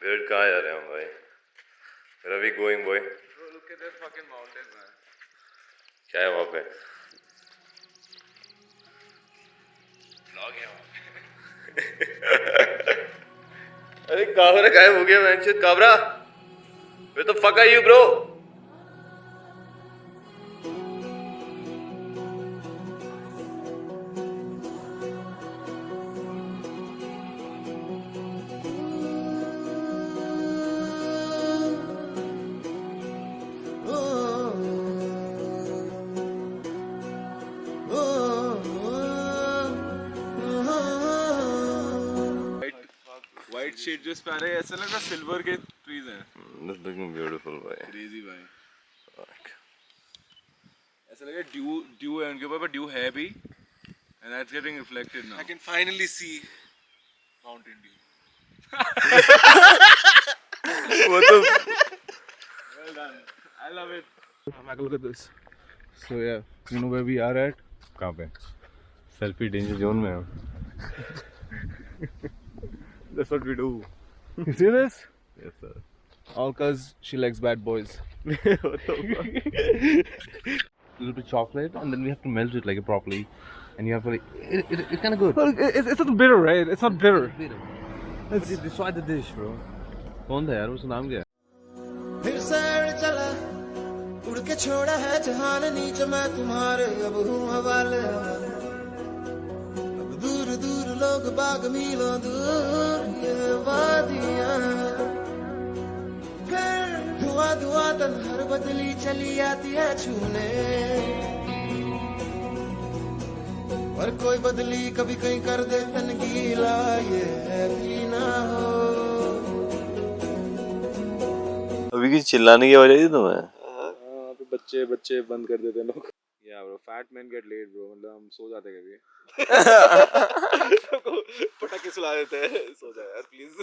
Weird, कहाँ जा रहे हैं हम भाई? Where are we going, boy? Bro, look at this fucking mountain, man. क्या है वहाँ पे? Vlog है वहाँ अरे काबरा गायब हो गया मैंशियत Kabra. Where the fuck are you, bro? White shade जो इस पे आ रहे हैं ऐसा लग रहा है सिल्वर के trees हैं. That's looking beautiful, भाई. Crazy भाई. ऐसा लग रहा है dew है उनके ऊपर पर dew है भी. And that's getting reflected now. I can finally see Mountain Dew. What the? Well done. I love it. Mackle, look at this. So yeah, you know where we are at? कहाँ पे? Selfie danger zone में हम. That's what we do. You see this? Yes, sir. All cause she likes bad boys. What the fuck? Little bit chocolate, and then we have to melt it like properly, and you have to like it's kind of good. Well, it's not bitter, right? It's not bitter. Let's try the dish, bro. कौन था यार? उसका नाम क्या है? फिर सैर चला उड़ के छोड़ा है जहान नीच मैं तुम्हारे अब हूँ हवाले अब दूर दूर लोग बाग मीलों दूर ये वादियाँ फिर धुआं धुआं तन्हार बदली चली आती है छूने और कोई बदली कभी कहीं कर दे तन गीला ये भी ना हो. अभी की चिल्लाने की आवाज आई थी तुम्हें? तो बच्चे बंद कर देते हैं लोग. Yeah bro, fat men get laid bro. मतलब हम सो जाते हैं कभी. पटाखे सुला देते हैं. सो जा यार please.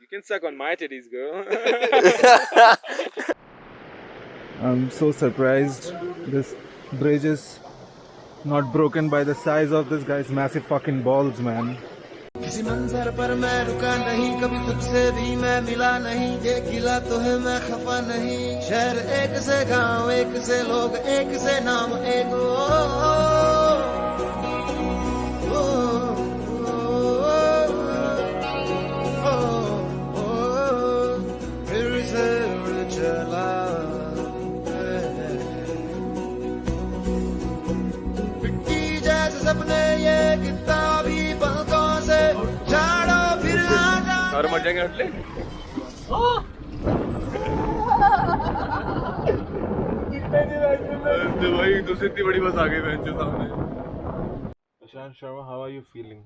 You can suck on my titties, girl. I'm so surprised this bridge is not broken by the size of this guy's massive fucking balls, man. किसी मंजर पर मैं रुका नहीं कभी तुझसे भी मैं मिला नहीं ये गिला तो है मैं खफा नहीं शहर एक से गांव एक से लोग एक से नाम एक फिर से उड़ चला मिट्टी जैसे सपने ये कितना भी पलकों से झाड़ो फिर आजा और मर जाएंगे हटले. भाई दूसरी इतनी बड़ी बस आ गई बेंच के सामने. Abhishek Sharma, how are you feeling?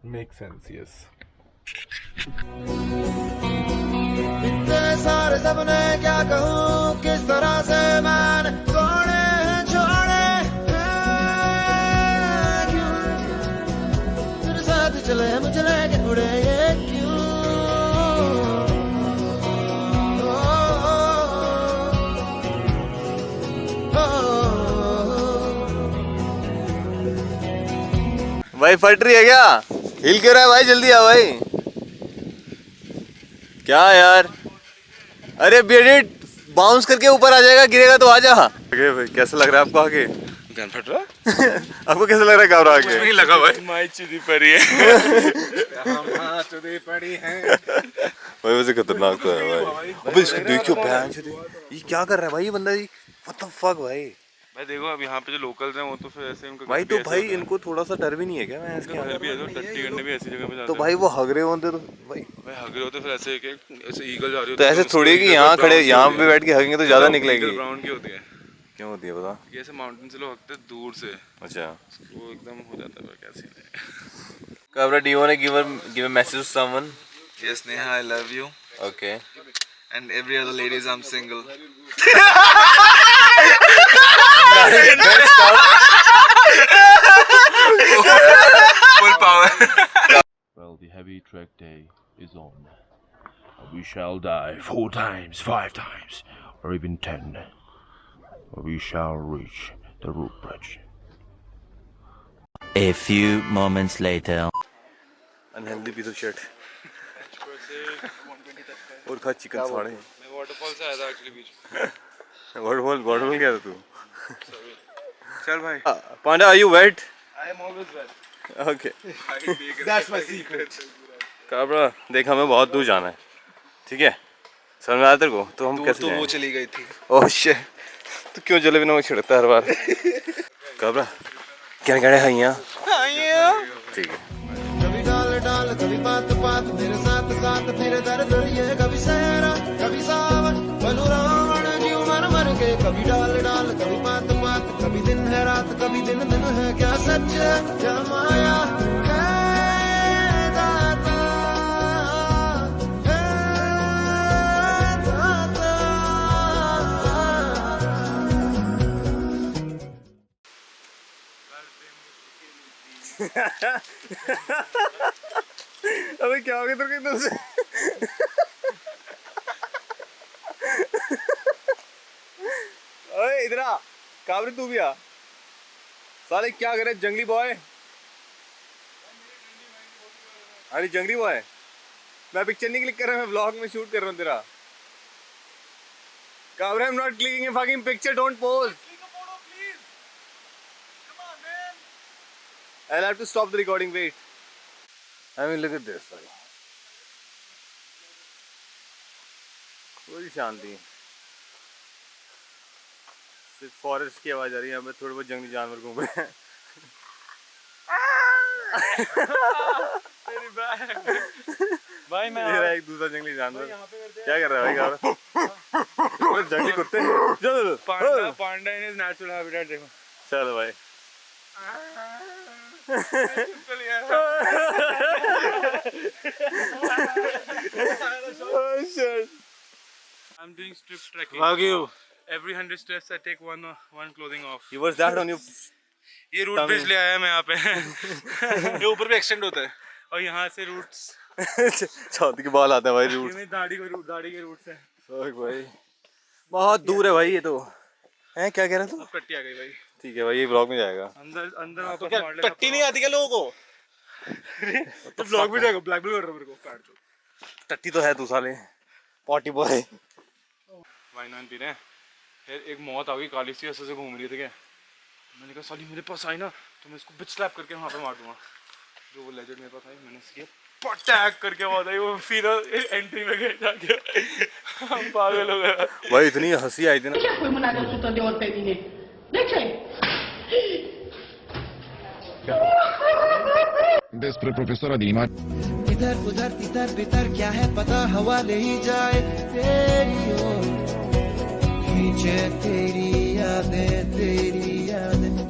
Makes sense, yes. इतने सारे सपने क्या कहूँ किस तरह से मैंने तोड़े छोड़े क्यों तेरे साथ चले मुझे लेके उड़े ये क्यों भाई फट रही है क्या? हिल क्यों रहा है भाई? जल्दी आ भाई. क्या यार? अरे बेडेट बाउंस करके ऊपर आ जाएगा, गिरेगा तो आ जा. भाई कैसा लग रहा है आपको आगे? गन फट रहा. आपको कैसा लग रहा है काबरा आगे? नहीं लगा भाई. माई चुदी पड़ी है. चुदी पड़ी है. भाई वैसे खतरनाक तो है भाई. अबे इसको देखियो बहन चोदी. ये क्या कर रहा है भाई ये बंदा? व्हाट द फक भाई. भाई देखो अब यहाँ पे जो लोकल्स हैं वो तो फिर ऐसे उनको भाई तो भाई इनको थोड़ा सा डर भी नहीं है क्या? मैं इसके घर भी है तो टट्टी करने भी ऐसी जगह पे जाते तो भाई वो हगरे होते तो भाई हगरे होते फिर ऐसे ऐसे ईगल जा रही तो ऐसे थोड़ी कि यहाँ खड़े यहाँ पे बैठ के हगेंगे तो ज्यादा निकलेगी. ब्राउन की होती है. क्यों होती है बता? ये ऐसे माउंटेन से लोग हगते दूर से. अच्छा वो एकदम हो जाता है क्या सीन है. Cabra, do you want to give a message to someone? Yes, Neha, I love you. Okay. And every other ladies, I'm single. Full power. Well, the heavy trek day is on. We shall die 4 times, 5 times, or even 10. We shall reach the root bridge. A few moments later. Unhealthy piece of shit. और खा chicken साड़े। मैं waterfall से आया था actually बीच में। Waterfall गया था तू? चल भाई। Panda, are you wet? I am always wet. Okay. That's my secret. Kabra देख, हमें बहुत दूर जाना है, ठीक है? समझ में आया तेरे को? तो हम कैसे तो वो जाएं? चली गई थी। ओह शिट, तू क्यों जलेबी नमक छिड़कता है हर बार? काबरा क्या कहने हैं यहाँ? ठीक है। कभी डाल डाल कभी बात बात मेरे साथ साथ फिर दर दर ये कभी सहरा कभी सावन बनू रावण जी मर मर के कभी डाल डाल कभी बात बात कभी दिन है रात कभी दिन दिन है क्या सच है क्या माया है दाता है दाता। अबे क्या हो गया तेरे को एकदम से? ओए इधर आ, काबरी तू भी आ। साले क्या करे जंगली बॉय? अरे जंगली बॉय, मैं पिक्चर नहीं क्लिक कर रहा, मैं व्लॉग में शूट कर रहा हूँ तेरा। Kabri, I am not clicking a fucking picture, don't pose. I'll have to stop the recording, wait. I mean, look at this. कोई शांति, सिर्फ फॉरेस्ट की आवाज आ रही है। यहाँ पे थोड़े बहुत जंगली जानवर घूम रहे हैं। भाई मैं ये रहा एक दूसरा जंगली जानवर। क्या कर रहा है भाई? क्या जंगली कुत्ते? चलो पांडा इन हिज नेचुरल हैबिटेट देखो। चलो भाई। Oh shit. I'm doing strip trekking. Wagyu. Every 100 steps I take one clothing off. You was that on your? ये रूट ब्रिज ले आया मैं यहाँ पे। ये ऊपर भी एक्सटेंड होता है और यहाँ से रूट्स छाती के बाल आते हैं भाई रूट। ये दाढ़ी के रूट्स है। ओए भाई बहुत दूर है भाई ये तो। हैं क्या कह रहा तू? टट्टी आ गई भाई। ठीक है भाई, ये ब्लॉग में जाएगा। अंदर वापस क्या टट्टी नहीं आती क्या लोगों को? तो ब्लॉग में जाएगा। ब्लैकमेल कर रहा है मेरे को पैर तो। टट्टी तो है तू साले potty boy. Wine wine P रहे हैं। फिर एक मौत आ गई काली सी, ऐसे से घूम रही थी क्या। मैंने कहा साली मेरे पास आई ना तो मैं इसको बिच स्लैप करके वहाँ पे मार दूंगा। जो वो लेजेंड मेरे पास आई, मैंने इसके टैग करके मारा। वो फिर एंट्री में गए जाके हम पागल हो गए भाई। इतनी हंसी आई थी ना। Despre profesora din imagine. इधर उधर इधर बिधर क्या है पता, हवा ले ही जाए तेरी ओर, खींचे तेरी यादें तेरी यादें तेरी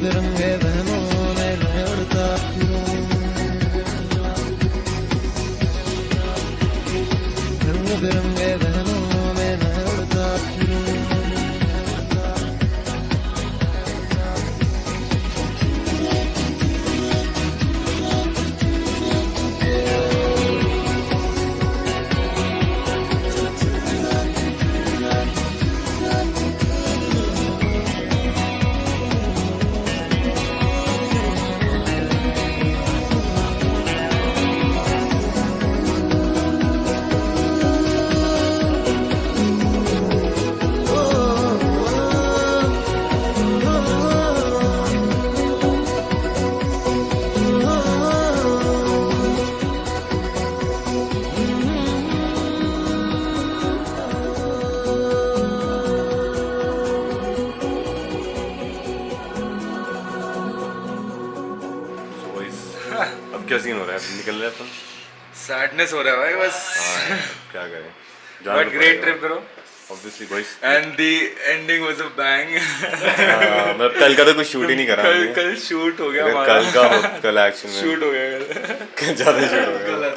बिरंगे बहनों में मैं उड़ता फिरूं, रंग बिरंगे बहनों में मैं उड़ता फिरूं। अब क्या सीन हो रहा है? निकल रहे अपन? सैडनेस हो रहा है भाई बस। क्या करें? But great trip bro obviously भाई। And the ending was a bang. मैं कल का तो कुछ शूट ही नहीं करा। कल शूट हो गया हमारा। कल एक्शन शूट हो गया। ज्यादा शूट हो गया।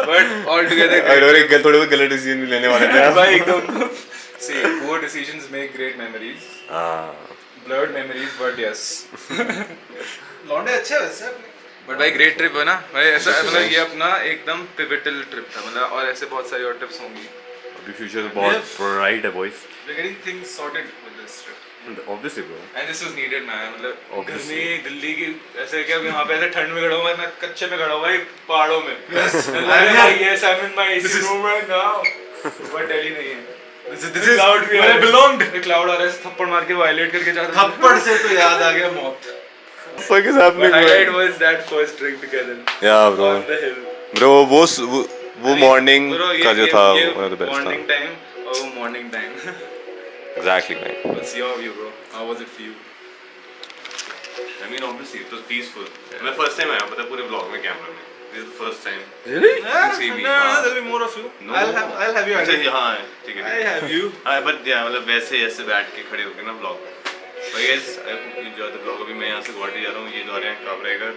But all together और एक थोड़े बहुत गलत डिसीजन भी लेने वाले थे आप। भाई एकदम see poor decisions make great memories. Blurred memories but yes. लौंडे अच्छे वैसे बट भाई ग्रेट ट्रिप है ना भाई ऐसा मतलब ये अपना एकदम पिवटल ट्रिप था मतलब और ऐसे बहुत सारी और ट्रिप्स होंगी अभी फ्यूचर बहुत ब्राइट है boys. We getting things sorted with this trip obviously bro and this was needed man मतलब गर्मी दिल्ली की ऐसे क्या यहाँ पे ऐसे ठंड में खड़ा हूँ मैं कच्चे में खड़ा हूँ भाई पहाड़ों में yes I am in my AC room right now but Delhi नहीं है this is cloud we are belonged the cloud आ रहा है थप्पड़ मार के वायलेट करके जा रहा है थप्पड़ से तो याद आ गया मौत fuck is happening highlight was that first drink together yeah bro on the hill bro वो मॉर्निंग का जो था one of the best morning time और वो morning time exactly man what's your view bro how was it for you I mean obviously it was peaceful मैं first time आया पता पूरे vlog में कैमरा में this is the first time really you see me no there'll be more of you no I'll have you अच्छा हाँ ठीक है I have you but yeah मतलब वैसे ऐसे बैठ के खड़े होके ना vlog but guys I hope you enjoy the vlog अभी मैं यहाँ से गुवाहाटी जा रहा हूँ ये जा रहे हैं काबरा घर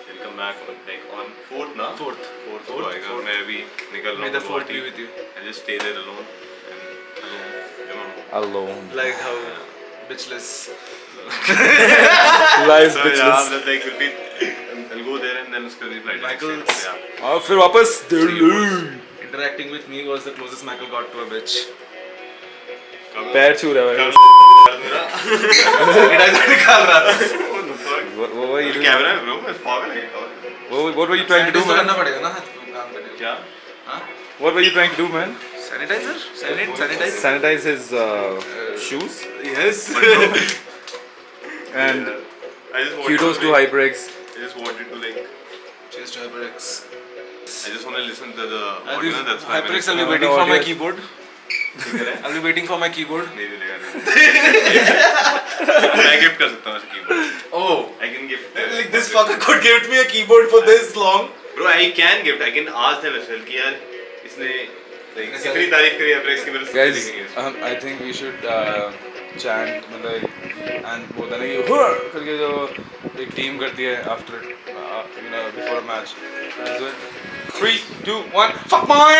we'll come back like on 4th ना 4th को आएगा मैं अभी निकल रहा हूँ Guwahati with you I just stay there alone and alone like how bitchless lies bitchless yeah like will be I'll go there and then उसके बाद flight Mackle's और फिर वापस Delhi interacting with me was the closest Mackle got to a bitch पैर छू रहा है निकाल रहा था what were you doing camera bro मैं पागल है what were you trying to do man करना पड़ेगा ना काम करने क्या हाँ what were you trying to do man sanitize sanitize his shoes yes and I just kudos to HyperX I just wanted to like. cheers to HyperX I just want to listen to the audio. That's why. HyperX I'll be waiting for my keyboard I'll be waiting for my keyboard नहीं मिलेगा मैं gift कर सकता हूँ इस keyboard oh I can gift like this fucker could give me a keyboard for this long bro I can gift I can ask them as well कि यार इसने like कितनी तारीफ करी HyperX की मेरे से guys I think we should chant मतलब and वो था ना कि हुर करके जो एक टीम करती है after you know before a match 3 2 1 fuck my